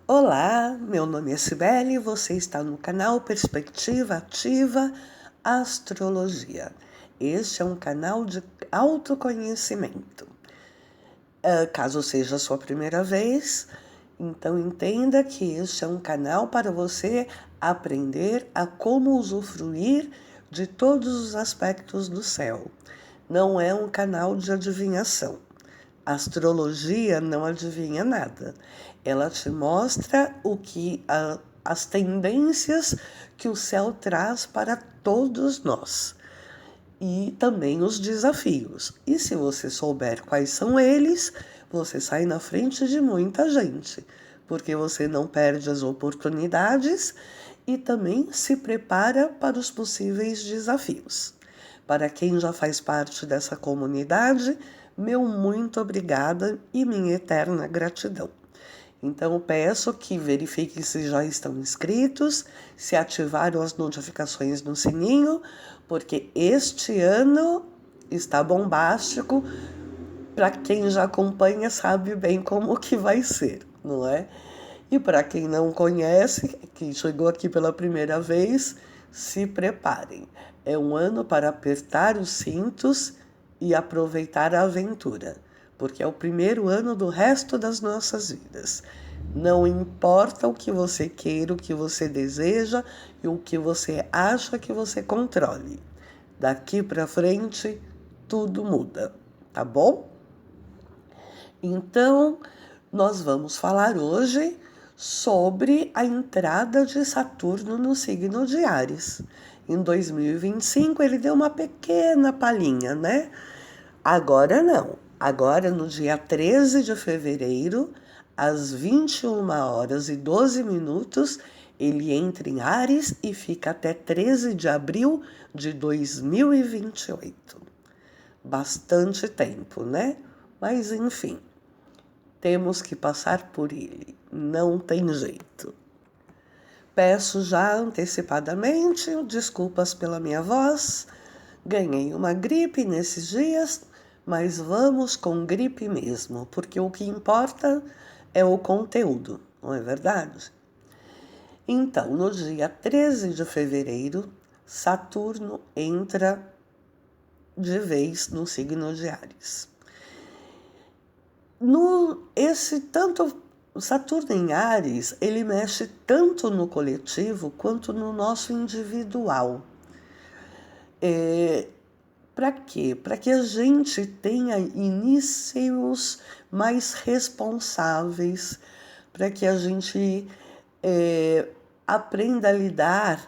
Olá, meu nome é Cibele e você está no canal Perspectiva Ativa Astrologia. Este é um canal de autoconhecimento. Caso seja a sua primeira vez, então entenda que este é um canal para você aprender a como usufruir de todos os aspectos do céu. Não é um canal de adivinhação. A astrologia não adivinha nada. Ela te mostra as tendências que o céu traz para todos nós e também os desafios. E se você souber quais são eles, você sai na frente de muita gente, porque você não perde as oportunidades e também se prepara para os possíveis desafios. Para quem já faz parte dessa comunidade, meu muito obrigada e minha eterna gratidão. Então, peço que verifiquem se já estão inscritos, se ativaram as notificações no sininho, porque este ano está bombástico. Para quem já acompanha, sabe bem como que vai ser, não é? E para quem não conhece, que chegou aqui pela primeira vez, se preparem. É um ano para apertar os cintos e aproveitar a aventura, porque é o primeiro ano do resto das nossas vidas. Não importa o que você queira, o que você deseja e o que você acha que você controle. Daqui para frente, tudo muda, tá bom? Então, nós vamos falar hoje sobre a entrada de Saturno no signo de Áries. Em 2025 ele deu uma pequena palhinha, né? Agora não. Agora no dia 13 de fevereiro, às 21h12, ele entra em Áries e fica até 13 de abril de 2028. Bastante tempo, né? Mas enfim, temos que passar por ele, não tem jeito. Peço já antecipadamente desculpas pela minha voz. Ganhei uma gripe nesses dias, mas vamos com gripe mesmo, porque o que importa é o conteúdo, não é verdade? Então, no dia 13 de fevereiro, Saturno entra de vez no signo de Áries. Saturno em Áries, ele mexe tanto no coletivo quanto no nosso individual. Para quê? Para que a gente tenha inícios mais responsáveis, para que a gente aprenda a lidar,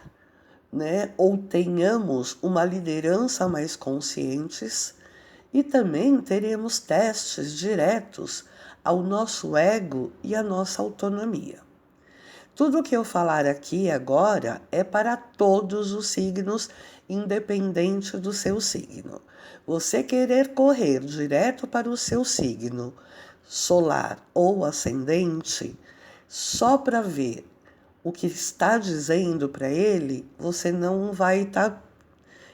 né? Ou tenhamos uma liderança mais conscientes. E também teremos testes diretos ao nosso ego e à nossa autonomia. Tudo o que eu falar aqui agora é para todos os signos, independente do seu signo. Você querer correr direto para o seu signo, solar ou ascendente, só para ver o que está dizendo para ele, você não vai estar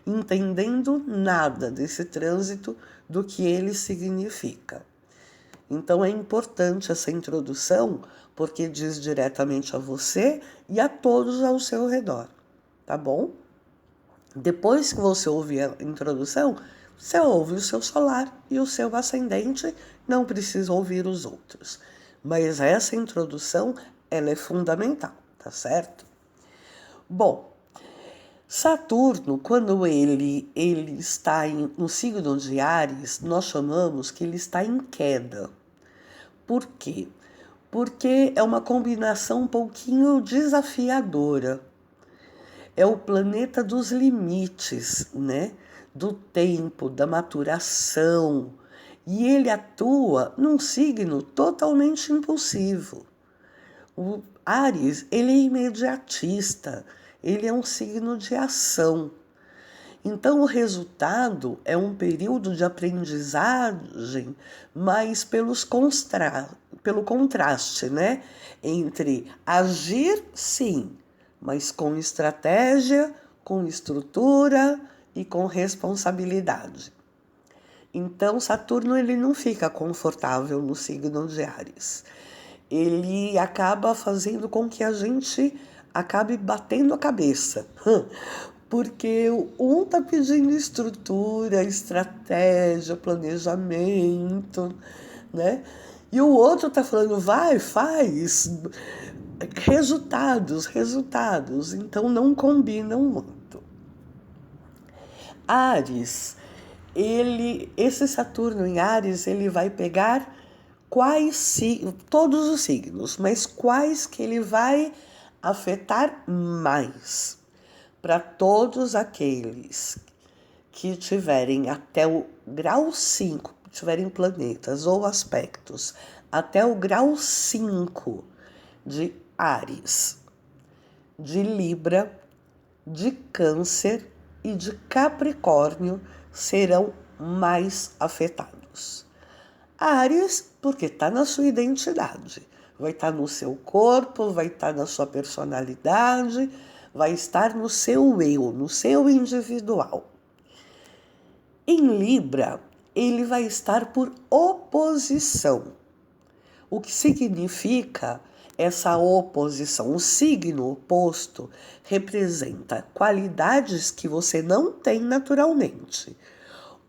entendendo nada desse trânsito, do que ele significa. Então é importante essa introdução, porque diz diretamente a você e a todos ao seu redor, tá bom? Depois que você ouvir a introdução, você ouve o seu solar e o seu ascendente, não precisa ouvir os outros. Mas essa introdução, ela é fundamental, tá certo? Bom, Saturno, quando ele está no signo de Áries, nós chamamos que ele está em queda. Por quê? Porque é uma combinação um pouquinho desafiadora. É o planeta dos limites, né? Do tempo, da maturação. E ele atua num signo totalmente impulsivo. O Áries, ele é imediatista, ele é um signo de ação. Então, o resultado é um período de aprendizagem, mas pelo contraste, né? Entre agir, sim, mas com estratégia, com estrutura e com responsabilidade. Então, Saturno ele não fica confortável no signo de Áries. ele acaba fazendo com que a gente acabe batendo a cabeça. Porque um tá pedindo estrutura, estratégia, planejamento, né? E o outro tá falando, vai, faz. Resultados. Então não combinam muito. Áries, esse Saturno em Áries, ele vai pegar todos os signos, mas quais que ele vai afetar mais? Para todos aqueles que tiverem até o grau 5, tiverem planetas ou aspectos, até o grau 5 de Áries, de Libra, de Câncer e de Capricórnio serão mais afetados. Áries, porque está na sua identidade, vai estar no seu corpo, vai estar na sua personalidade, vai estar no seu eu, no seu individual. Em Libra, ele vai estar por oposição. O que significa essa oposição? O signo oposto representa qualidades que você não tem naturalmente,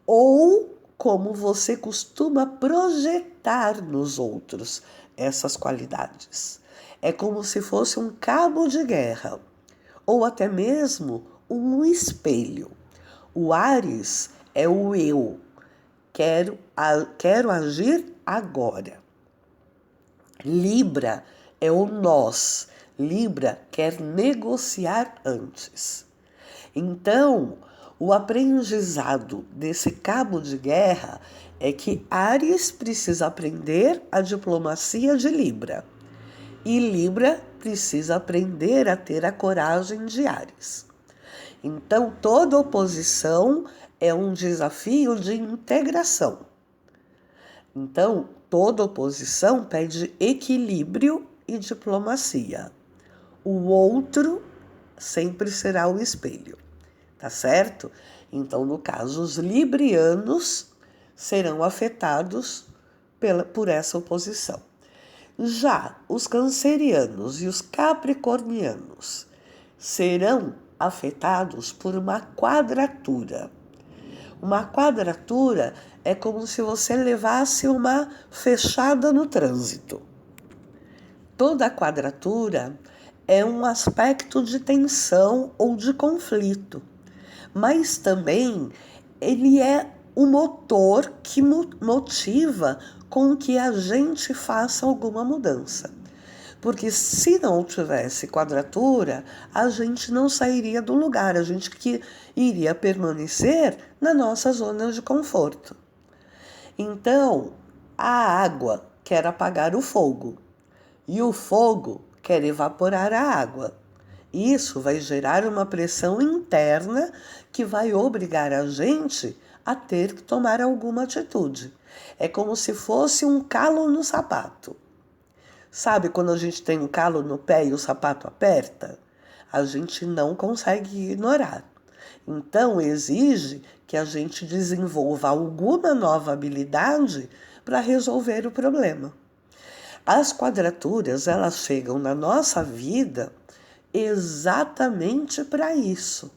ou como você costuma projetar nos outros essas qualidades. É como se fosse um cabo de guerra, ou até mesmo um espelho. O Áries é o eu, quero agir agora. Libra é o nós. Libra quer negociar antes. Então, o aprendizado desse cabo de guerra é que Áries precisa aprender a diplomacia de Libra. E Libra precisa aprender a ter a coragem de Áries. Então, toda oposição é um desafio de integração. Então, toda oposição pede equilíbrio e diplomacia. O outro sempre será o espelho, tá certo? Então, no caso, os librianos serão afetados por essa oposição. Já os cancerianos e os capricornianos serão afetados por uma quadratura. Uma quadratura é como se você levasse uma fechada no trânsito. Toda quadratura é um aspecto de tensão ou de conflito, mas também ele é o motor que motiva com que a gente faça alguma mudança. Porque se não tivesse quadratura, a gente não sairia do lugar, a gente iria permanecer na nossa zona de conforto. Então, a água quer apagar o fogo e o fogo quer evaporar a água. Isso vai gerar uma pressão interna que vai obrigar a gente a ter que tomar alguma atitude. É como se fosse um calo no sapato. Sabe quando a gente tem um calo no pé e o sapato aperta? A gente não consegue ignorar. Então, exige que a gente desenvolva alguma nova habilidade para resolver o problema. As quadraturas, elas chegam na nossa vida exatamente para isso.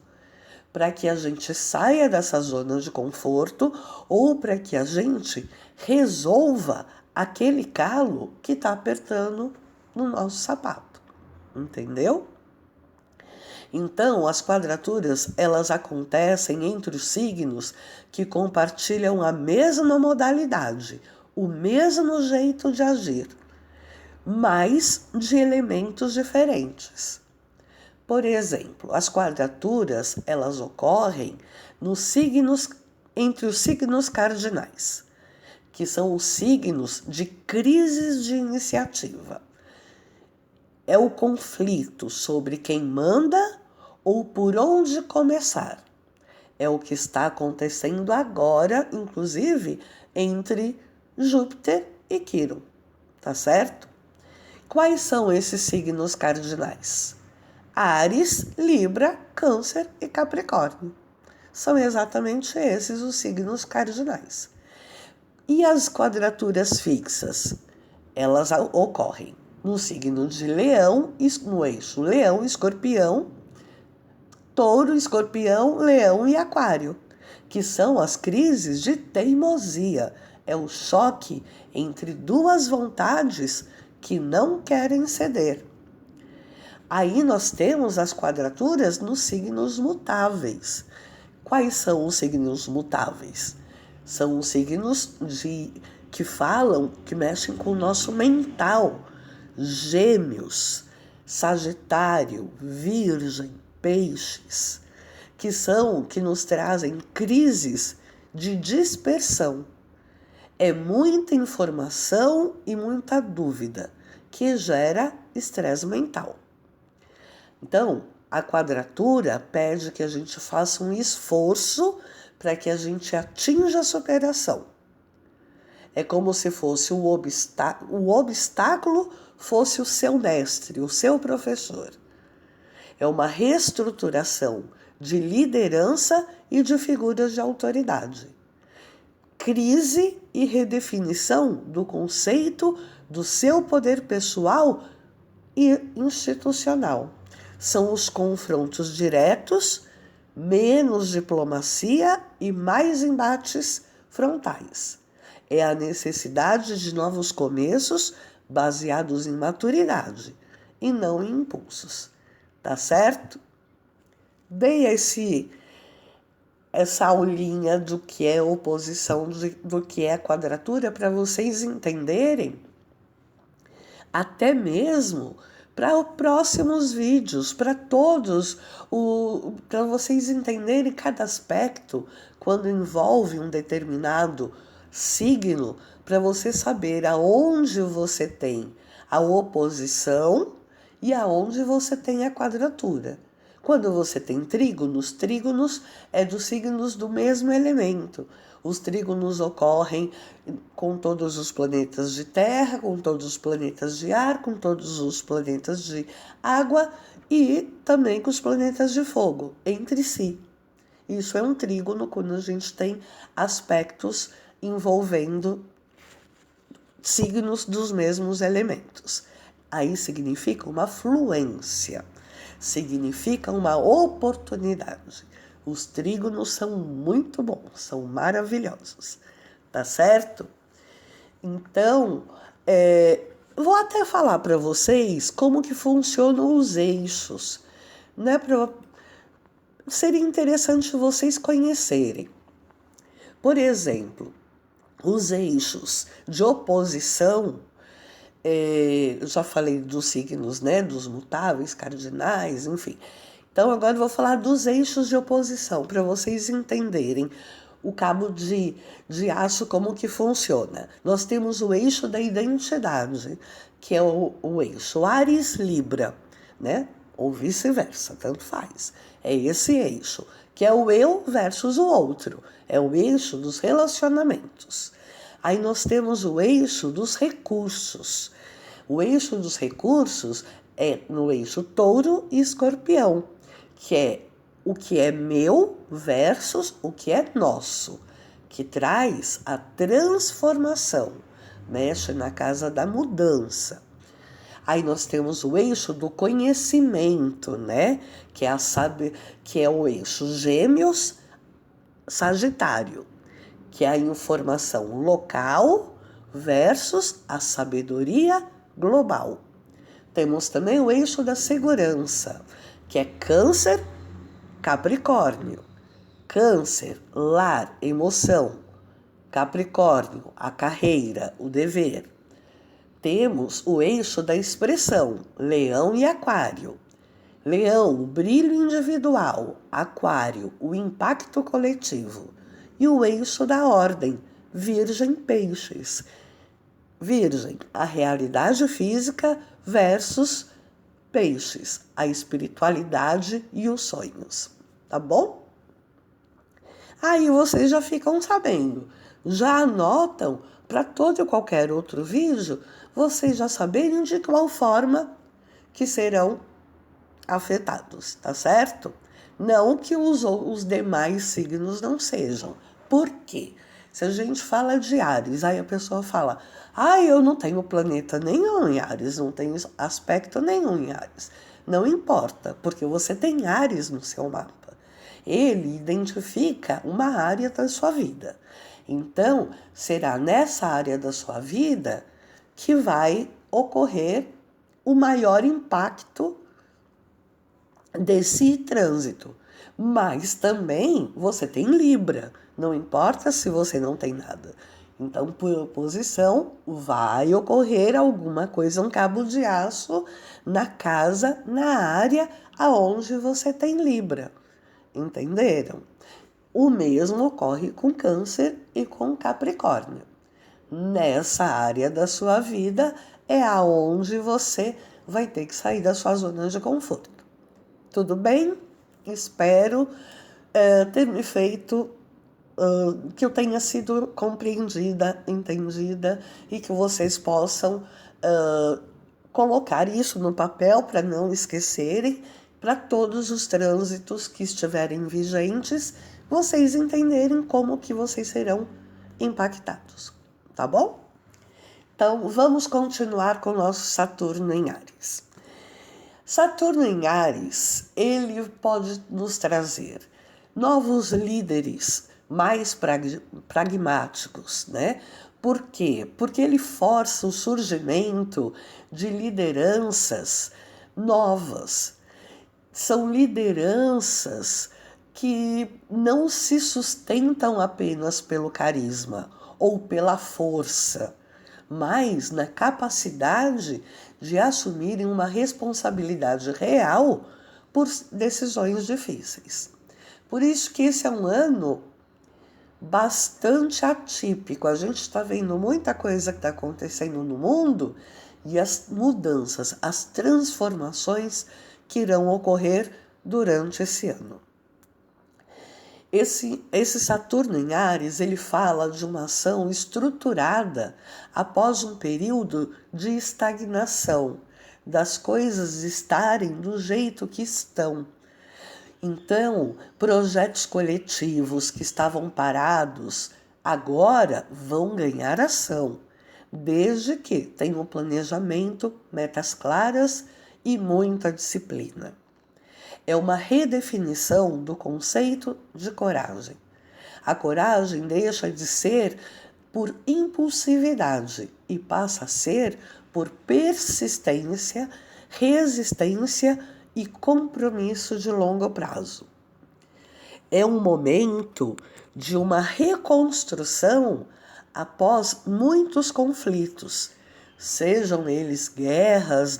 Para que a gente saia dessa zona de conforto ou para que a gente resolva aquele calo que está apertando no nosso sapato, entendeu? Então, as quadraturas, elas acontecem entre os signos que compartilham a mesma modalidade, o mesmo jeito de agir, mas de elementos diferentes. Por exemplo, as quadraturas, elas ocorrem entre os signos cardinais, que são os signos de crises de iniciativa. É o conflito sobre quem manda ou por onde começar. É o que está acontecendo agora, inclusive, entre Júpiter e Quirón, tá certo? Quais são esses signos cardinais? Áries, Libra, Câncer e Capricórnio. São exatamente esses os signos cardinais. E as quadraturas fixas? Elas ocorrem no signo de Leão, no eixo Leão, Escorpião, Touro, Escorpião, Leão e Aquário, que são as crises de teimosia. É o choque entre duas vontades que não querem ceder. Aí nós temos as quadraturas nos signos mutáveis. Quais são os signos mutáveis? São os signos que falam, que mexem com o nosso mental. Gêmeos, Sagitário, Virgem, Peixes, que nos trazem crises de dispersão. É muita informação e muita dúvida que gera estresse mental. Então, a quadratura pede que a gente faça um esforço para que a gente atinja a superação. É como se fosse o obstáculo fosse o seu mestre, o seu professor. É uma reestruturação de liderança e de figuras de autoridade. Crise e redefinição do conceito do seu poder pessoal e institucional. São os confrontos diretos, menos diplomacia e mais embates frontais. É a necessidade de novos começos baseados em maturidade e não em impulsos. Tá certo? Dei essa aulinha do que é oposição, do que é quadratura, para vocês entenderem, até mesmo para próximos vídeos, para vocês entenderem cada aspecto quando envolve um determinado signo, para você saber aonde você tem a oposição e aonde você tem a quadratura. Quando você tem trígonos é dos signos do mesmo elemento. Os trígonos ocorrem com todos os planetas de terra, com todos os planetas de ar, com todos os planetas de água e também com os planetas de fogo, entre si. Isso é um trígono quando a gente tem aspectos envolvendo signos dos mesmos elementos. Aí significa uma fluência, significa uma oportunidade. Os trígonos são muito bons, são maravilhosos, tá certo? Então, vou até falar para vocês como que funcionam os eixos, né? Seria interessante vocês conhecerem. Por exemplo, os eixos de oposição, eu já falei dos signos, né, dos mutáveis, cardinais, enfim. Então agora eu vou falar dos eixos de oposição, para vocês entenderem o cabo de aço, como que funciona. Nós temos o eixo da identidade, que é o eixo Áries-Libra, né? Ou vice-versa, tanto faz. É esse eixo, que é o eu versus o outro. É o eixo dos relacionamentos. Aí nós temos o eixo dos recursos. O eixo dos recursos é no eixo Touro e Escorpião, que é o que é meu versus o que é nosso, que traz a transformação, mexe na casa da mudança. Aí nós temos o eixo do conhecimento, né? Que é o eixo Gêmeos, Sagitário, que é a informação local versus a sabedoria global. Temos também o eixo da segurança, que é Câncer, Capricórnio. Câncer, lar, emoção. Capricórnio, a carreira, o dever. Temos o eixo da expressão, Leão e Aquário. Leão, o brilho individual. Aquário, o impacto coletivo. E o eixo da ordem, Virgem, Peixes. Virgem, a realidade física versus Peixes, a espiritualidade e os sonhos. Tá bom? Aí vocês já ficam sabendo. Já anotam para todo e qualquer outro vídeo, vocês já saberem de qual forma que serão afetados, tá certo? Não que os demais signos não sejam. Por quê? Se a gente fala de Áries, aí a pessoa fala, eu não tenho planeta nenhum em Áries, não tenho aspecto nenhum em Áries. Não importa, porque você tem Áries no seu mapa. Ele identifica uma área da sua vida. Então, será nessa área da sua vida que vai ocorrer o maior impacto desse trânsito. Mas também você tem Libra, não importa se você não tem nada. Então, por oposição, vai ocorrer alguma coisa, um cabo de aço na casa, na área aonde você tem Libra. Entenderam? O mesmo ocorre com Câncer e com Capricórnio. Nessa área da sua vida é aonde você vai ter que sair da sua zona de conforto. Tudo bem? Espero ter me feito, que eu tenha sido compreendida, entendida e que vocês possam colocar isso no papel para não esquecerem, para todos os trânsitos que estiverem vigentes, vocês entenderem como que vocês serão impactados, tá bom? Então, vamos continuar com o nosso Saturno em Áries. Saturno em Áries, ele pode nos trazer novos líderes mais pragmáticos, né? Por quê? Porque ele força o surgimento de lideranças novas. São lideranças que não se sustentam apenas pelo carisma ou pela força, mas na capacidade de assumirem uma responsabilidade real por decisões difíceis. Por isso que esse é um ano bastante atípico. A gente está vendo muita coisa que está acontecendo no mundo e as mudanças, as transformações que irão ocorrer durante esse ano. Esse Saturno em Áries, ele fala de uma ação estruturada após um período de estagnação, das coisas estarem do jeito que estão. Então, projetos coletivos que estavam parados agora vão ganhar ação, desde que tenham planejamento, metas claras e muita disciplina. É uma redefinição do conceito de coragem. A coragem deixa de ser por impulsividade e passa a ser por persistência, resistência e compromisso de longo prazo. É um momento de uma reconstrução após muitos conflitos, sejam eles guerras,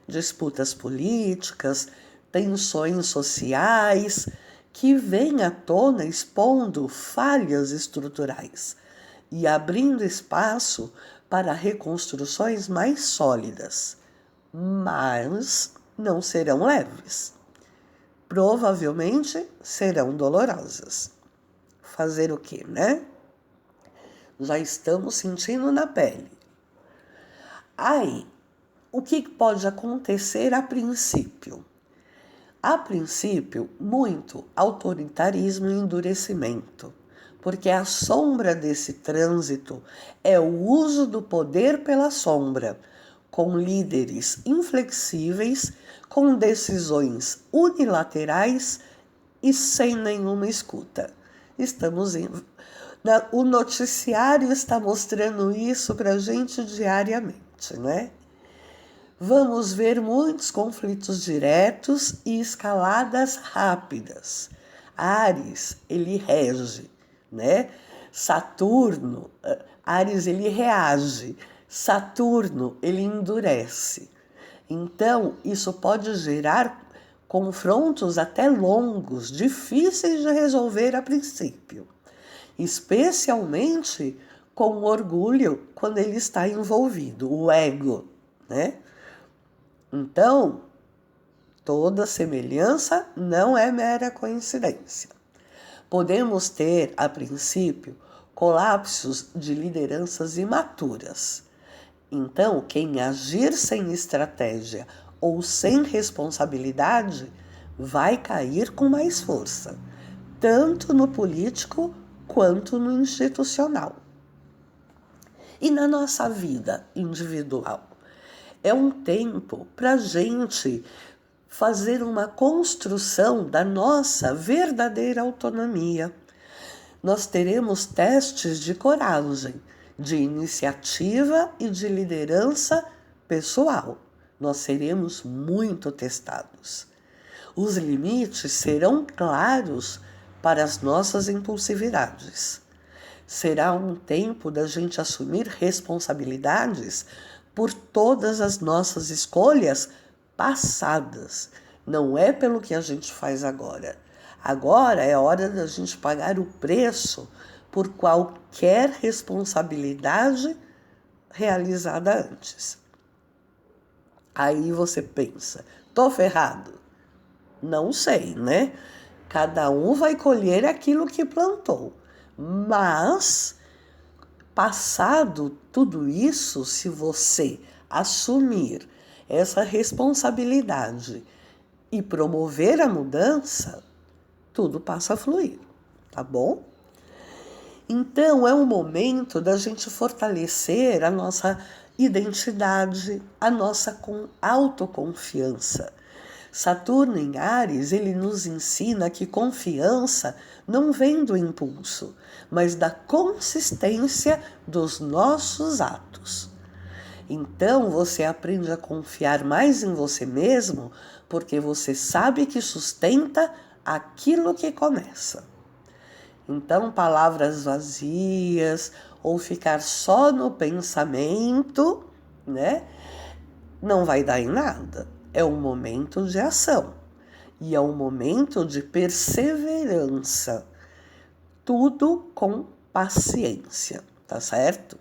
disputas políticas, tensões sociais, que vêm à tona expondo falhas estruturais e abrindo espaço para reconstruções mais sólidas, mas não serão leves. Provavelmente serão dolorosas. Fazer o quê, né? Já estamos sentindo na pele. Aí, o que pode acontecer a princípio? A princípio, muito autoritarismo e endurecimento, porque a sombra desse trânsito é o uso do poder pela sombra, com líderes inflexíveis, com decisões unilaterais e sem nenhuma escuta. O noticiário está mostrando isso para a gente diariamente, né? Vamos ver muitos conflitos diretos e escaladas rápidas. Áries, ele rege, né? Saturno, Áries, ele reage. Saturno, ele endurece. Então, isso pode gerar confrontos até longos, difíceis de resolver a princípio. Especialmente com o orgulho quando ele está envolvido, o ego, né? Então, toda semelhança não é mera coincidência. Podemos ter, a princípio, colapsos de lideranças imaturas. Então, quem agir sem estratégia ou sem responsabilidade vai cair com mais força, tanto no político quanto no institucional. E na nossa vida individual? É um tempo para a gente fazer uma construção da nossa verdadeira autonomia. Nós teremos testes de coragem, de iniciativa e de liderança pessoal. Nós seremos muito testados. Os limites serão claros para as nossas impulsividades. Será um tempo da gente assumir responsabilidades por todas as nossas escolhas passadas. Não é pelo que a gente faz agora. Agora é hora da gente pagar o preço por qualquer responsabilidade realizada antes. Aí você pensa, tô ferrado? Não sei, né? Cada um vai colher aquilo que plantou. Mas, passado tudo isso, se você assumir essa responsabilidade e promover a mudança, tudo passa a fluir, tá bom? Então, é um momento da gente fortalecer a nossa identidade, a nossa autoconfiança. Saturno em Áries, ele nos ensina que confiança não vem do impulso, mas da consistência dos nossos atos. Então, você aprende a confiar mais em você mesmo, porque você sabe que sustenta aquilo que começa. Então, palavras vazias ou ficar só no pensamento, né, não vai dar em nada. É um momento de ação e é um momento de perseverança. Tudo com paciência, tá certo?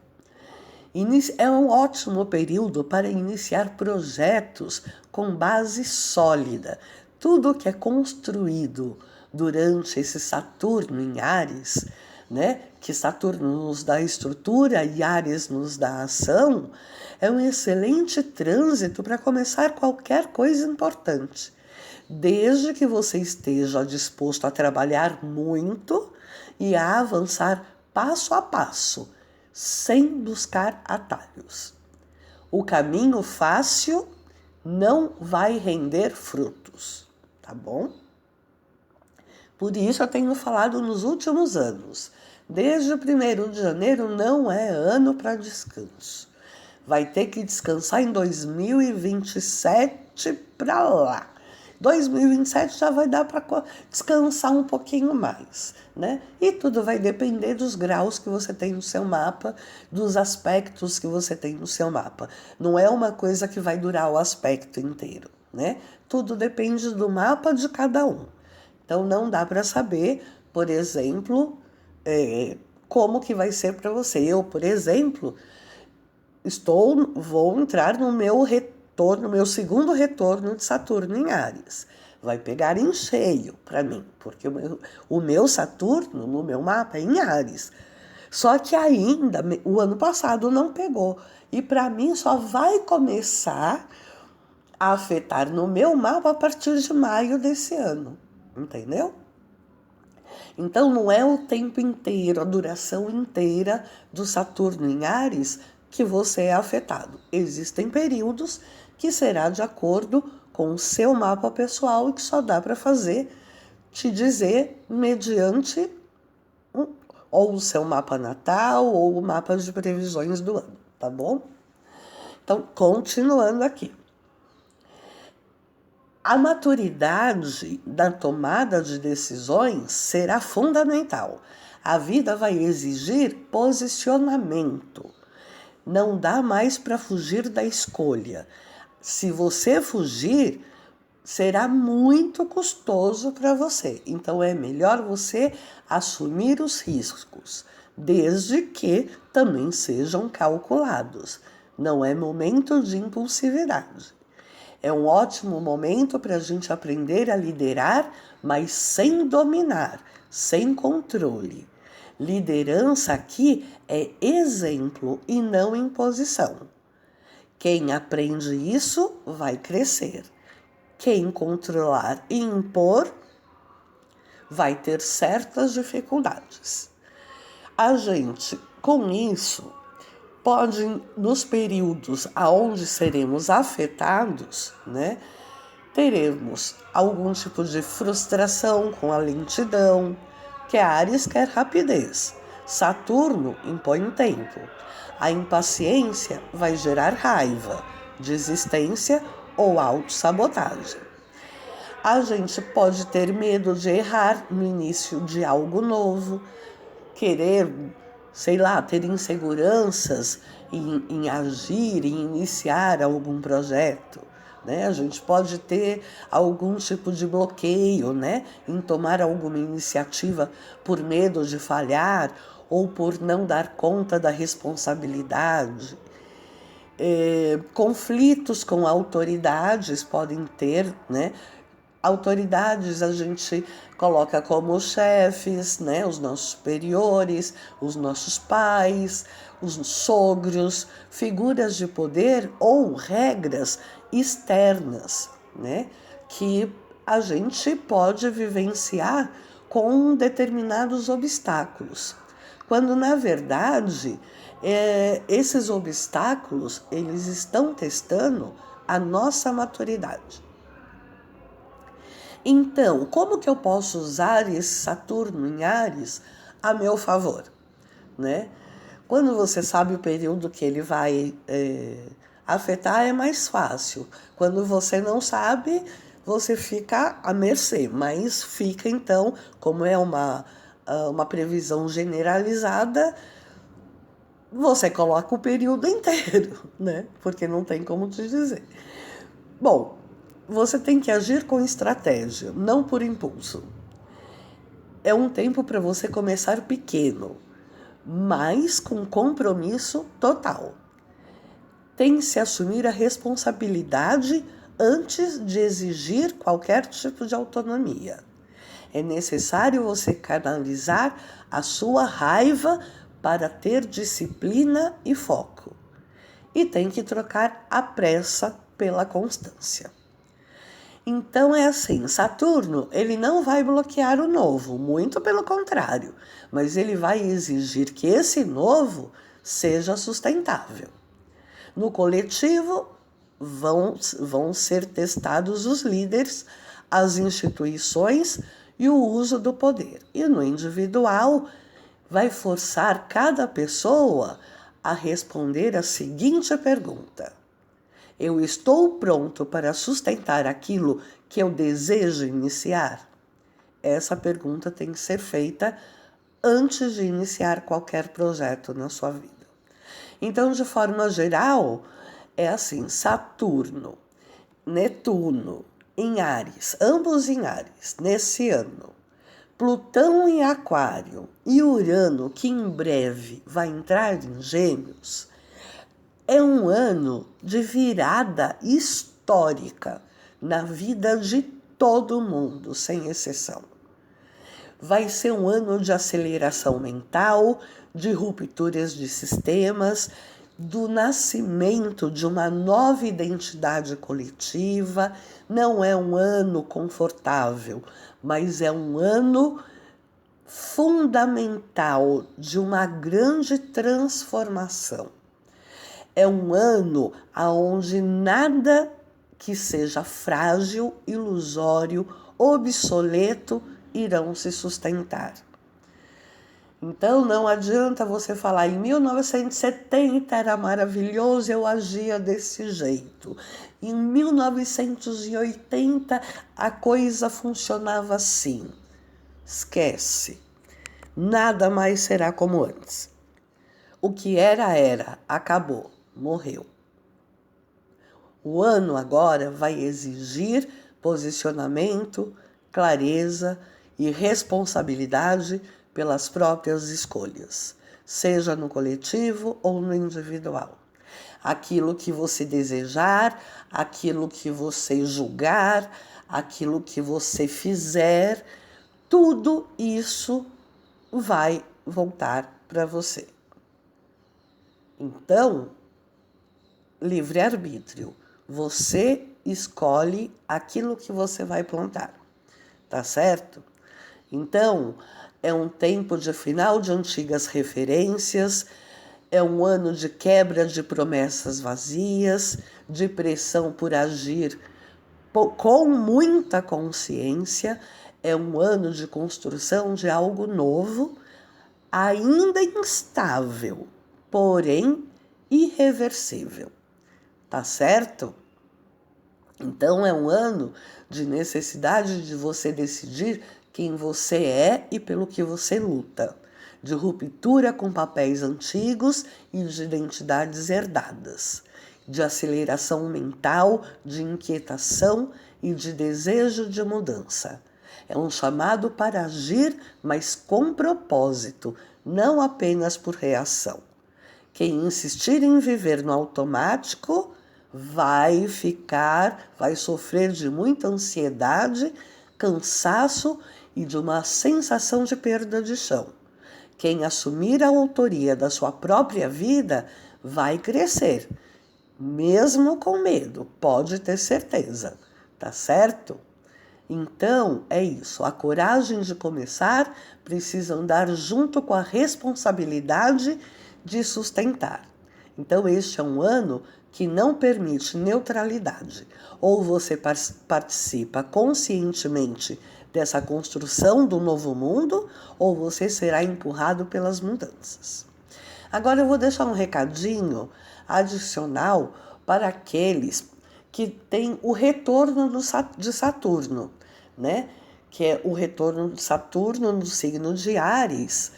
É um ótimo período para iniciar projetos com base sólida. Tudo que é construído durante esse Saturno em Áries, né? Que Saturno nos dá estrutura e Áries nos dá ação, é um excelente trânsito para começar qualquer coisa importante. Desde que você esteja disposto a trabalhar muito e a avançar passo a passo, sem buscar atalhos. O caminho fácil não vai render frutos, tá bom? Por isso eu tenho falado nos últimos anos. Desde o 1º de janeiro não é ano para descanso. Vai ter que descansar em 2027 para lá. 2027 já vai dar para descansar um pouquinho mais, né? E tudo vai depender dos graus que você tem no seu mapa, dos aspectos que você tem no seu mapa. Não é uma coisa que vai durar o aspecto inteiro, né? Tudo depende do mapa de cada um. Então, não dá para saber, por exemplo, como que vai ser para você. Eu, por exemplo, vou entrar no meu retorno, meu segundo retorno de Saturno em Áries. Vai pegar em cheio para mim, porque o meu Saturno, no meu mapa, é em Áries. Só que ainda, o ano passado não pegou. E para mim só vai começar a afetar no meu mapa a partir de maio desse ano. Entendeu? Então não é o tempo inteiro, a duração inteira do Saturno em Áries que você é afetado. Existem períodos que será de acordo com o seu mapa pessoal e que só dá para te dizer mediante ou o seu mapa natal ou o mapa de previsões do ano, tá bom? Então, continuando aqui. A maturidade da tomada de decisões será fundamental. A vida vai exigir posicionamento. Não dá mais para fugir da escolha. Se você fugir, será muito custoso para você. Então é melhor você assumir os riscos, desde que também sejam calculados. Não é momento de impulsividade. É um ótimo momento para a gente aprender a liderar, mas sem dominar, sem controle. Liderança aqui é exemplo e não imposição. Quem aprende isso vai crescer. Quem controlar e impor vai ter certas dificuldades. A gente, com isso, pode, nos períodos aonde seremos afetados, né, teremos algum tipo de frustração com a lentidão, que Áries quer rapidez. Saturno impõe tempo. A impaciência vai gerar raiva, desistência ou autossabotagem. A gente pode ter medo de errar no início de algo novo, querer, sei lá, ter inseguranças em agir, em iniciar algum projeto. Né? A gente pode ter algum tipo de bloqueio, né, em tomar alguma iniciativa por medo de falhar ou por não dar conta da responsabilidade. Conflitos com autoridades podem ter, né? Autoridades a gente coloca como chefes, né? Os nossos superiores, os nossos pais, os sogros, figuras de poder ou regras externas, né? Que a gente pode vivenciar com determinados obstáculos. Quando, na verdade, esses obstáculos, eles estão testando a nossa maturidade. Então, como que eu posso usar esse Saturno em Áries a meu favor? Né? Quando você sabe o período que ele vai afetar, é mais fácil. Quando você não sabe, você fica à mercê. Mas fica, então, como é uma previsão generalizada, você coloca o período inteiro, né? Porque não tem como te dizer. Bom, você tem que agir com estratégia, não por impulso. É um tempo para você começar pequeno, mas com compromisso total. Tem que se assumir a responsabilidade antes de exigir qualquer tipo de autonomia. É necessário você canalizar a sua raiva para ter disciplina e foco. E tem que trocar a pressa pela constância. Então é assim, Saturno, ele não vai bloquear o novo, muito pelo contrário, mas ele vai exigir que esse novo seja sustentável. No coletivo, vão ser testados os líderes, as instituições e o uso do poder. E no individual, vai forçar cada pessoa a responder a seguinte pergunta: eu estou pronto para sustentar aquilo que eu desejo iniciar? Essa pergunta tem que ser feita antes de iniciar qualquer projeto na sua vida. Então, de forma geral, é assim: Saturno, Netuno em Áries, ambos em Áries, nesse ano. Plutão em Aquário e Urano, que em breve vai entrar em Gêmeos, é um ano de virada histórica na vida de todo mundo, sem exceção. Vai ser um ano de aceleração mental, de rupturas de sistemas, do nascimento de uma nova identidade coletiva. Não é um ano confortável, mas é um ano fundamental de uma grande transformação. É um ano onde nada que seja frágil, ilusório, obsoleto irão se sustentar. Então não adianta você falar em 1970 era maravilhoso, eu agia desse jeito. Em 1980 a coisa funcionava assim. Esquece. Nada mais será como antes. O que era, acabou, morreu. O ano agora vai exigir posicionamento, clareza e responsabilidade pelas próprias escolhas, seja no coletivo ou no individual. Aquilo que você desejar, aquilo que você julgar, aquilo que você fizer, tudo isso vai voltar para você. Então, livre-arbítrio. Você escolhe aquilo que você vai plantar, tá certo? Então, é um tempo de final de antigas referências, é um ano de quebra de promessas vazias, de pressão por agir com muita consciência, é um ano de construção de algo novo, ainda instável, porém irreversível. Tá certo? Então é um ano de necessidade de você decidir quem você é e pelo que você luta, de ruptura com papéis antigos e de identidades herdadas, de aceleração mental, de inquietação e de desejo de mudança. É um chamado para agir, mas com propósito, não apenas por reação. Quem insistir em viver no automático vai sofrer de muita ansiedade, cansaço e de uma sensação de perda de chão. Quem assumir a autoria da sua própria vida vai crescer, mesmo com medo, pode ter certeza, tá certo? Então, é isso, a coragem de começar precisa andar junto com a responsabilidade de sustentar. Então, este é um ano que não permite neutralidade. Ou você participa conscientemente dessa construção do novo mundo, ou você será empurrado pelas mudanças. Agora eu vou deixar um recadinho adicional para aqueles que têm o retorno de Saturno, né? Que é o retorno de Saturno no signo de Áries,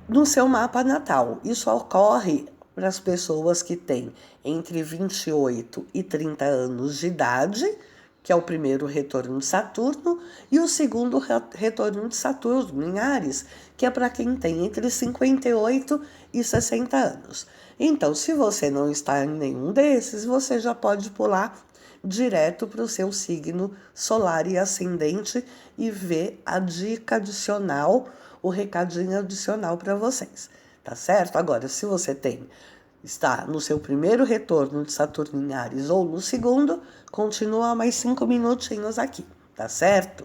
no seu mapa natal. Isso ocorre para as pessoas que têm entre 28 e 30 anos de idade, que é o primeiro retorno de Saturno, e o segundo retorno de Saturno em Áries, que é para quem tem entre 58 e 60 anos. Então, se você não está em nenhum desses, você já pode pular direto para o seu signo solar e ascendente e ver a dica adicional, o recadinho adicional para vocês, tá certo? Agora, se você está no seu primeiro retorno de Saturno em Áries ou no segundo, continua mais 5 minutinhos aqui, tá certo?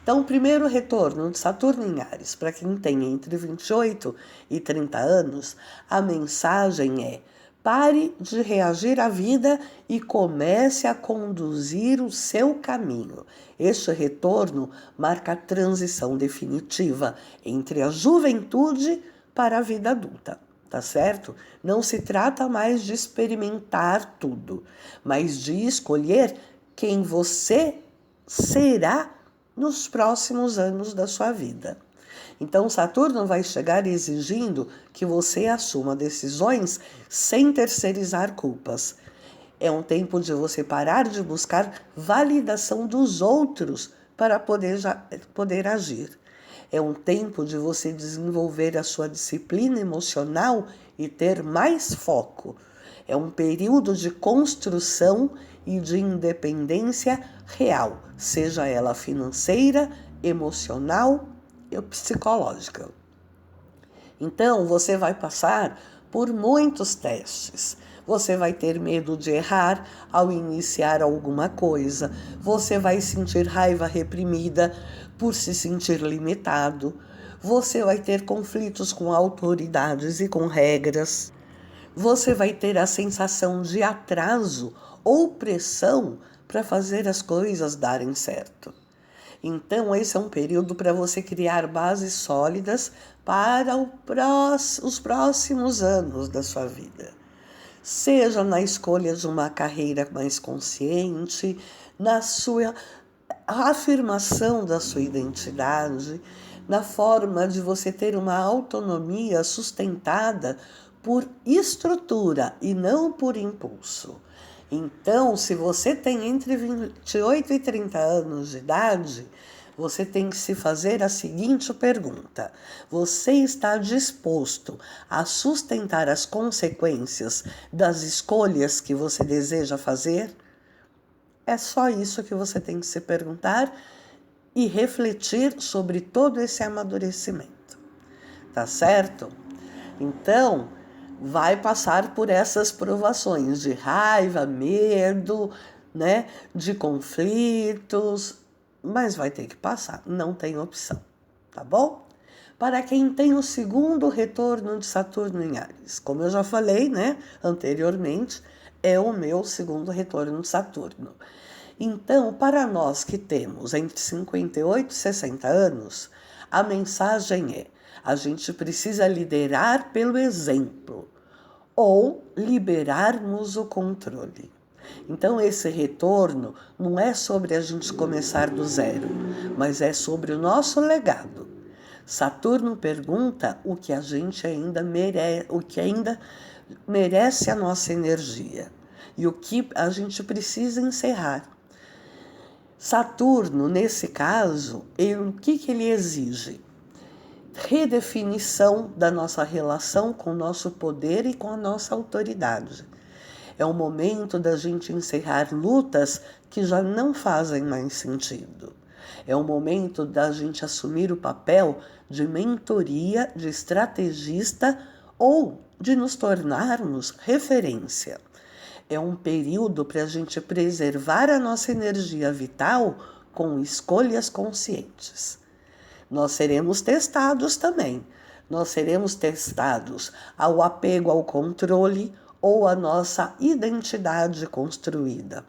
Então, o primeiro retorno de Saturno em Áries, para quem tem entre 28 e 30 anos, a mensagem é: pare de reagir à vida e comece a conduzir o seu caminho. Este retorno marca a transição definitiva entre a juventude para a vida adulta, tá certo? Não se trata mais de experimentar tudo, mas de escolher quem você será nos próximos anos da sua vida. Então, Saturno vai chegar exigindo que você assuma decisões sem terceirizar culpas. É um tempo de você parar de buscar validação dos outros para poder agir. É um tempo de você desenvolver a sua disciplina emocional e ter mais foco. É um período de construção e de independência real, seja ela financeira, emocional ou psicológica. Então, você vai passar por muitos testes. Você vai ter medo de errar ao iniciar alguma coisa. Você vai sentir raiva reprimida por se sentir limitado. Você vai ter conflitos com autoridades e com regras. Você vai ter a sensação de atraso ou pressão para fazer as coisas darem certo. Então, esse é um período para você criar bases sólidas para os próximos anos da sua vida. Seja na escolha de uma carreira mais consciente, na sua afirmação da sua identidade, na forma de você ter uma autonomia sustentada por estrutura e não por impulso. Então, se você tem entre 28 e 30 anos de idade, você tem que se fazer a seguinte pergunta: você está disposto a sustentar as consequências das escolhas que você deseja fazer? É só isso que você tem que se perguntar e refletir sobre todo esse amadurecimento. Tá certo? Então, vai passar por essas provações de raiva, medo, né, de conflitos, mas vai ter que passar, não tem opção, tá bom? para quem tem o segundo retorno de Saturno em Áries. Como eu já falei, né, anteriormente, é o meu segundo retorno de Saturno. Então, para nós que temos entre 58 e 60 anos, a mensagem é: a gente precisa liderar pelo exemplo ou liberarmos o controle. Então, esse retorno não é sobre a gente começar do zero, mas é sobre o nosso legado. Saturno pergunta o que a gente ainda merece, o que ainda merece a nossa energia e o que a gente precisa encerrar. Saturno, nesse caso, o que ele exige? Redefinição da nossa relação com o nosso poder e com a nossa autoridade. É o momento da gente encerrar lutas que já não fazem mais sentido. É o momento da gente assumir o papel de mentoria, de estrategista ou de nos tornarmos referência. É um período para a gente preservar a nossa energia vital com escolhas conscientes. Nós seremos testados também. Nós seremos testados ao apego ao controle ou à nossa identidade construída.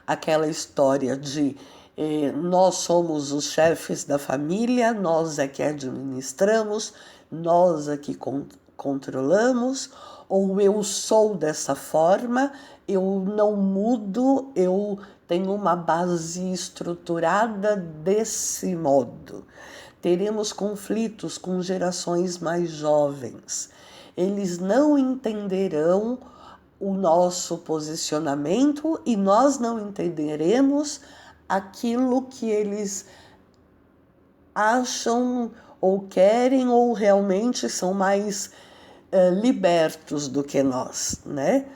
Aquela história de nós somos os chefes da família, nós é que administramos, nós é que controlamos, ou eu sou dessa forma, eu não mudo, eu tenho uma base estruturada desse modo. Teremos conflitos com gerações mais jovens. Eles não entenderão o nosso posicionamento e nós não entenderemos aquilo que eles acham ou querem ou realmente são mais libertos do que nós, né?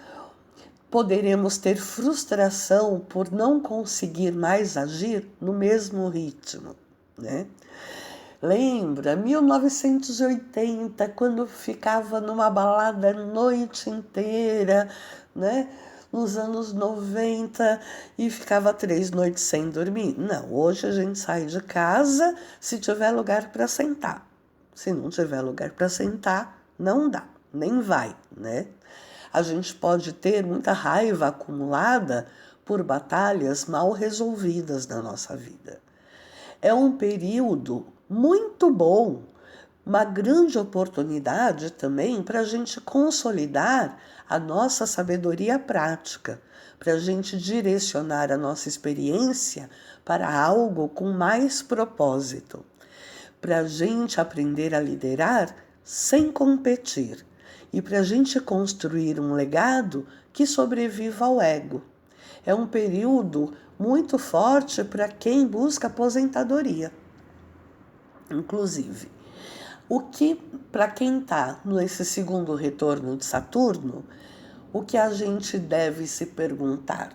Poderemos ter frustração por não conseguir mais agir no mesmo ritmo, né? Lembra, 1980, quando ficava numa balada a noite inteira, né? Nos anos 90 e ficava 3 noites sem dormir. Não, hoje a gente sai de casa se tiver lugar para sentar. Se não tiver lugar para sentar, não dá, nem vai, né? A gente pode ter muita raiva acumulada por batalhas mal resolvidas na nossa vida. É um período muito bom, uma grande oportunidade também para a gente consolidar a nossa sabedoria prática, para a gente direcionar a nossa experiência para algo com mais propósito, para a gente aprender a liderar sem competir e para a gente construir um legado que sobreviva ao ego. É um período muito forte para quem busca aposentadoria. Inclusive, o que, para quem está nesse segundo retorno de Saturno, o que a gente deve se perguntar?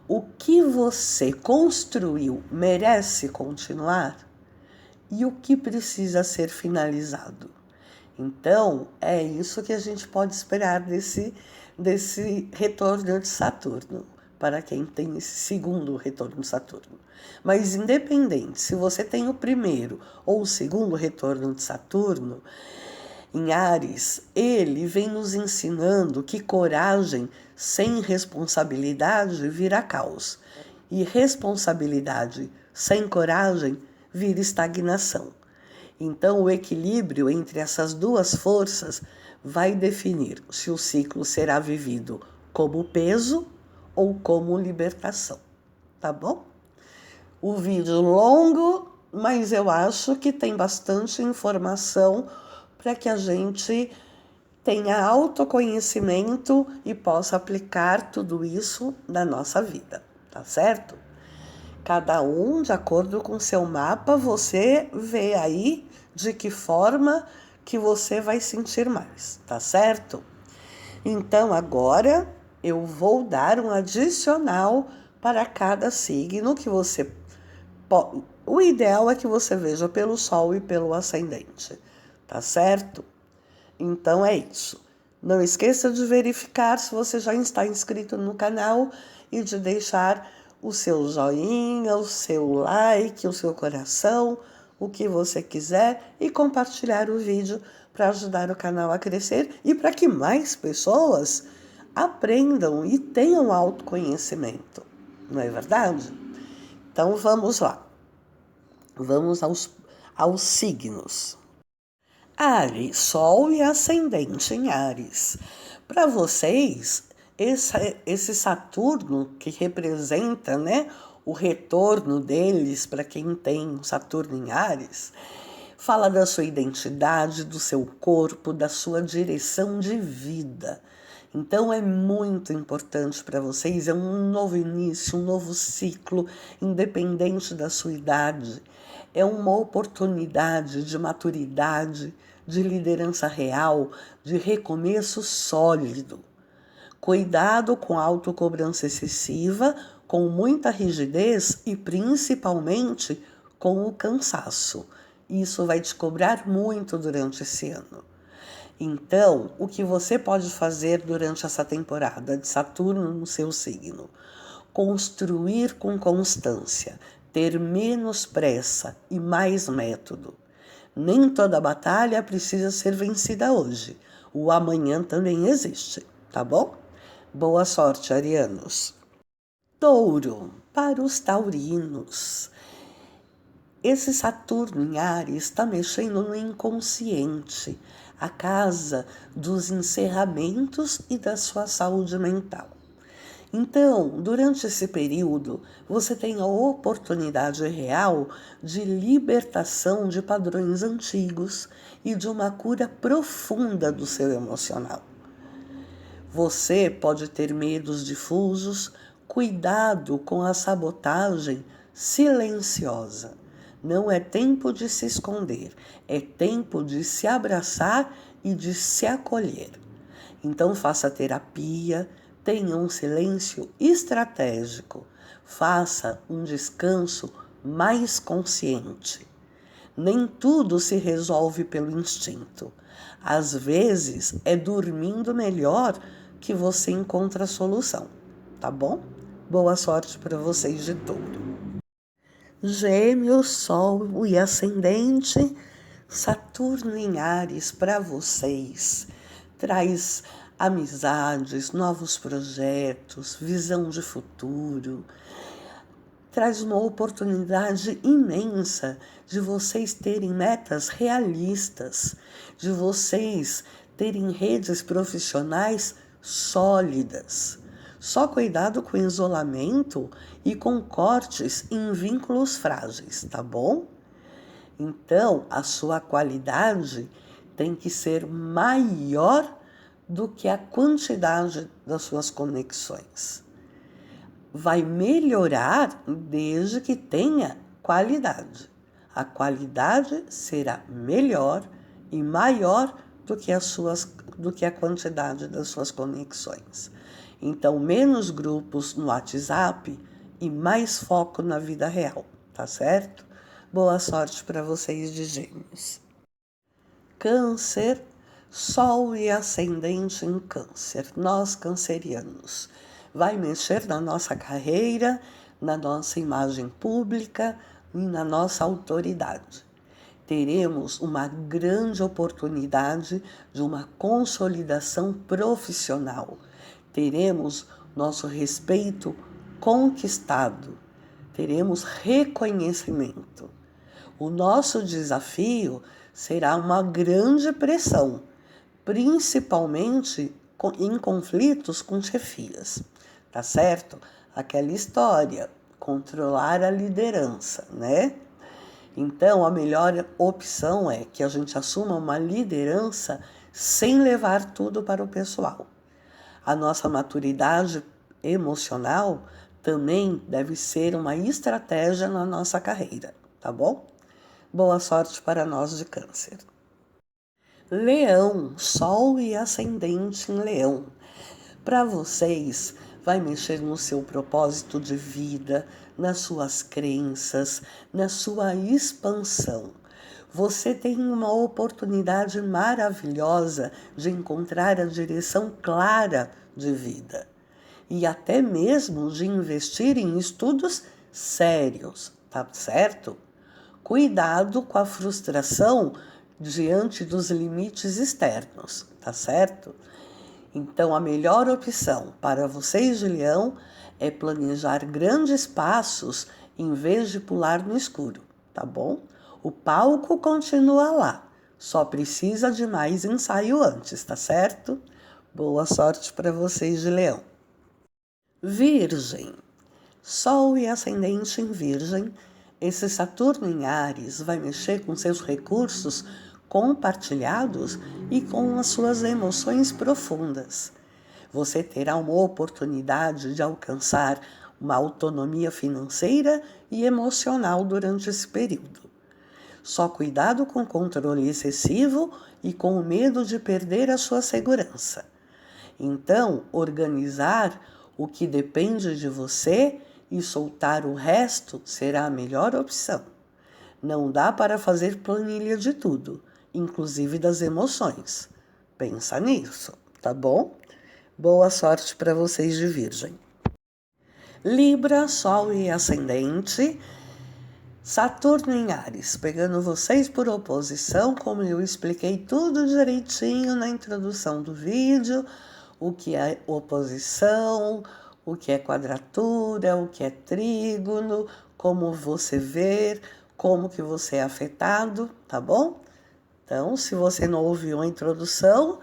O que você construiu merece continuar? E o que precisa ser finalizado? Então, é isso que a gente pode esperar desse retorno de Saturno, para quem tem esse segundo retorno de Saturno. Mas independente, se você tem o primeiro ou o segundo retorno de Saturno, em Áries, ele vem nos ensinando que coragem sem responsabilidade vira caos. E responsabilidade sem coragem vira estagnação. Então, o equilíbrio entre essas duas forças vai definir se o ciclo será vivido como peso ou como libertação, tá bom? O vídeo longo, mas eu acho que tem bastante informação para que a gente tenha autoconhecimento e possa aplicar tudo isso na nossa vida, tá certo? Cada um, de acordo com seu mapa, você vê aí de que forma que você vai sentir mais, tá certo? Então, agora eu vou dar um adicional para cada signo que você... O ideal é que você veja pelo Sol e pelo Ascendente, tá certo? Então é isso. Não esqueça de verificar se você já está inscrito no canal e de deixar o seu joinha, o seu like, o seu coração, o que você quiser e compartilhar o vídeo para ajudar o canal a crescer e para que mais pessoas aprendam e tenham autoconhecimento. Não é verdade? Então vamos lá. Vamos aos signos. Áries, Sol e ascendente em Áries. Para vocês, esse Saturno que representa, né, o retorno deles, para quem tem Saturno em Áries, fala da sua identidade, do seu corpo, da sua direção de vida. Então é muito importante para vocês, é um novo início, um novo ciclo, independente da sua idade. É uma oportunidade de maturidade, de liderança real, de recomeço sólido. Cuidado com a autocobrança excessiva, com muita rigidez e principalmente com o cansaço. Isso vai te cobrar muito durante esse ano. Então, o que você pode fazer durante essa temporada de Saturno no seu signo? Construir com constância, ter menos pressa e mais método. Nem toda batalha precisa ser vencida hoje. O amanhã também existe, tá bom? Boa sorte, arianos. Touro, para os taurinos. Esse Saturno em Áries está mexendo no inconsciente, a casa dos encerramentos e da sua saúde mental. Então, durante esse período, você tem a oportunidade real de libertação de padrões antigos e de uma cura profunda do seu emocional. Você pode ter medos difusos, cuidado com a sabotagem silenciosa. Não é tempo de se esconder, é tempo de se abraçar e de se acolher. Então faça terapia, tenha um silêncio estratégico, faça um descanso mais consciente. Nem tudo se resolve pelo instinto. Às vezes é dormindo melhor que você encontra a solução, tá bom? Boa sorte para vocês de Touro. Gêmeos, Sol e Ascendente, Saturno em Áries para vocês. Traz amizades, novos projetos, visão de futuro. Traz uma oportunidade imensa de vocês terem metas realistas, de vocês terem redes profissionais sólidas. Só cuidado com o isolamento e com cortes em vínculos frágeis, tá bom? Então, a sua qualidade tem que ser maior do que a quantidade das suas conexões. Vai melhorar desde que tenha qualidade. A qualidade será melhor e maior do que a quantidade das suas conexões. Então, menos grupos no WhatsApp e mais foco na vida real, tá certo? Boa sorte para vocês de Gêmeos. Câncer, Sol e Ascendente em Câncer. Nós, cancerianos, vai mexer na nossa carreira, na nossa imagem pública e na nossa autoridade. Teremos uma grande oportunidade de uma consolidação profissional. Teremos nosso respeito conquistado. Teremos reconhecimento. O nosso desafio será uma grande pressão, principalmente em conflitos com chefias, tá certo? Aquela história, controlar a liderança, né? Então, a melhor opção é que a gente assuma uma liderança sem levar tudo para o pessoal. A nossa maturidade emocional também deve ser uma estratégia na nossa carreira, tá bom? Boa sorte para nós de Câncer. Leão, Sol e Ascendente em Leão. Para vocês, vai mexer no seu propósito de vida, nas suas crenças, na sua expansão. Você tem uma oportunidade maravilhosa de encontrar a direção clara de vida e até mesmo de investir em estudos sérios, tá certo? Cuidado com a frustração diante dos limites externos, tá certo? Então, a melhor opção para vocês de Leão é planejar grandes passos em vez de pular no escuro, tá bom? O palco continua lá, só precisa de mais ensaio antes, tá certo? Boa sorte para vocês de Leão. Virgem. Sol e ascendente em Virgem. Esse Saturno em Áries vai mexer com seus recursos compartilhados e com as suas emoções profundas. Você terá uma oportunidade de alcançar uma autonomia financeira e emocional durante esse período. Só cuidado com o controle excessivo e com o medo de perder a sua segurança. Então, organizar o que depende de você e soltar o resto será a melhor opção. Não dá para fazer planilha de tudo, inclusive das emoções. Pensa nisso, tá bom? Boa sorte para vocês de Virgem. Libra, Sol e Ascendente. Saturno em Áries, pegando vocês por oposição, como eu expliquei tudo direitinho na introdução do vídeo, o que é oposição, o que é quadratura, o que é trígono, como você ver, como que você é afetado, tá bom? Então, se você não ouviu a introdução,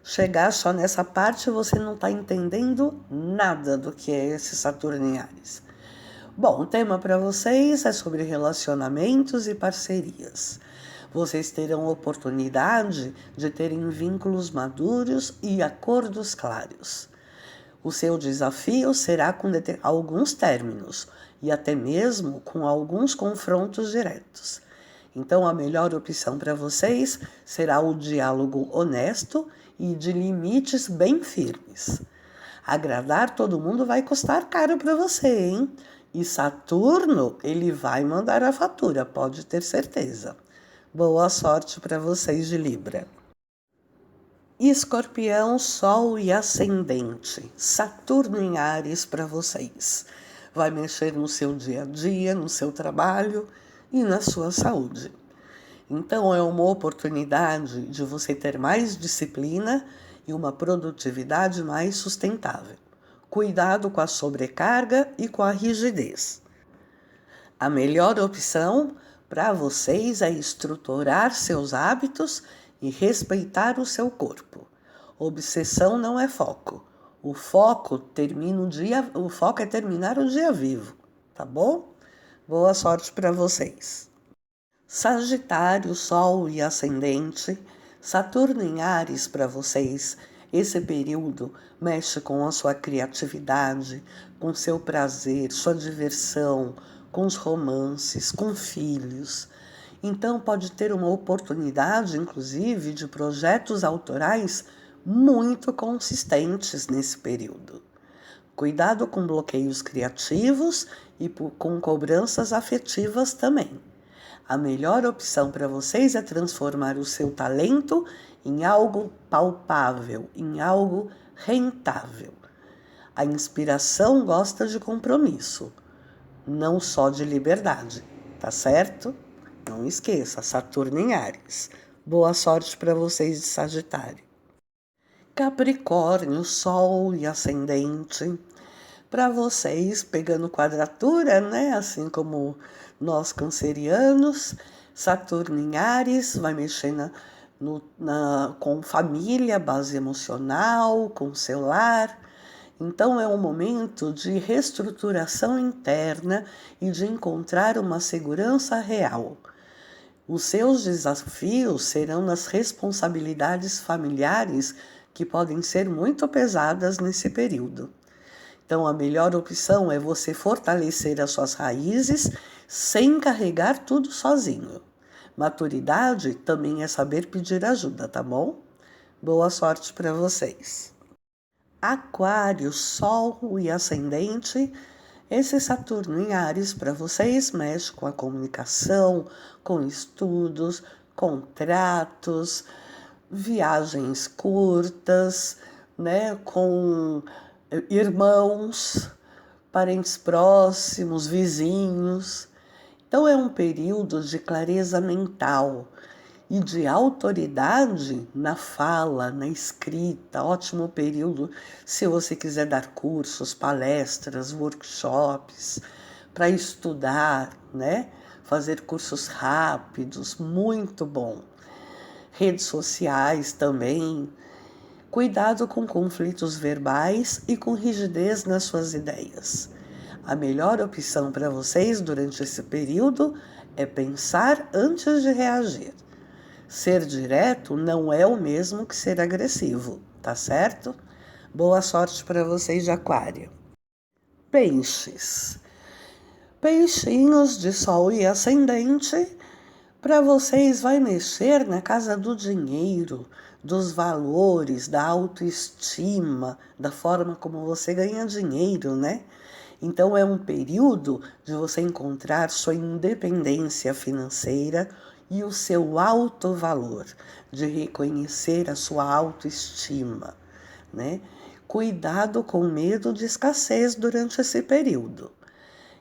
chegar só nessa parte, você não está entendendo nada do que é esse Saturno em Áries. Bom, o tema para vocês é sobre relacionamentos e parcerias. Vocês terão oportunidade de terem vínculos maduros e acordos claros. O seu desafio será com alguns términos e até mesmo com alguns confrontos diretos. Então, a melhor opção para vocês será o diálogo honesto e de limites bem firmes. Agradar todo mundo vai custar caro para você, hein? E Saturno, ele vai mandar a fatura, pode ter certeza. Boa sorte para vocês de Libra. Escorpião, Sol e Ascendente. Saturno em Áries para vocês. Vai mexer no seu dia a dia, no seu trabalho e na sua saúde. Então é uma oportunidade de você ter mais disciplina e uma produtividade mais sustentável. Cuidado com a sobrecarga e com a rigidez. A melhor opção para vocês é estruturar seus hábitos e respeitar o seu corpo. Obsessão não é foco. O foco é terminar o dia vivo, tá bom? Boa sorte para vocês. Sagitário, Sol e Ascendente. Saturno em Áries para vocês. Esse período mexe com a sua criatividade, com seu prazer, sua diversão, com os romances, com filhos. Então pode ter uma oportunidade, inclusive, de projetos autorais muito consistentes nesse período. Cuidado com bloqueios criativos e com cobranças afetivas também. A melhor opção para vocês é transformar o seu talento em algo palpável, em algo rentável. A inspiração gosta de compromisso, não só de liberdade, tá certo? Não esqueça, Saturno em Áries. Boa sorte para vocês de Sagitário. Capricórnio, Sol e Ascendente. Para vocês, pegando quadratura, né? Assim como nós cancerianos, Saturno em Áries vai mexer com família, base emocional, com seu lar. Então é um momento de reestruturação interna e de encontrar uma segurança real. Os seus desafios serão nas responsabilidades familiares que podem ser muito pesadas nesse período. Então, a melhor opção é você fortalecer as suas raízes sem carregar tudo sozinho. Maturidade também é saber pedir ajuda, tá bom? Boa sorte para vocês. Aquário, Sol e Ascendente. Esse Saturno em Áries para vocês mexe com a comunicação, com estudos, contratos, viagens curtas, né, com irmãos, parentes próximos, vizinhos. Então é um período de clareza mental e de autoridade na fala, na escrita. Ótimo período se você quiser dar cursos, palestras, workshops, para estudar, né? Fazer cursos rápidos, muito bom. Redes sociais também. Cuidado com conflitos verbais e com rigidez nas suas ideias. A melhor opção para vocês durante esse período é pensar antes de reagir. Ser direto não é o mesmo que ser agressivo, tá certo? Boa sorte para vocês de Aquário. Peixes. Peixinhos de Sol e Ascendente, para vocês vai mexer na casa do dinheiro, dos valores, da autoestima, da forma como você ganha dinheiro, né? Então é um período de você encontrar sua independência financeira e o seu alto valor, de reconhecer a sua autoestima, né? Cuidado com medo de escassez durante esse período.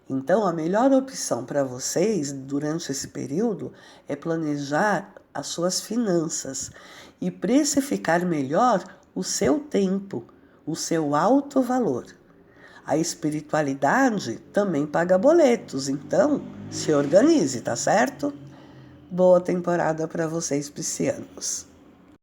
Então, a melhor opção para vocês durante esse período é planejar as suas finanças e precificar melhor o seu tempo, o seu alto valor. A espiritualidade também paga boletos, então se organize, tá certo? Boa temporada para vocês, piscianos.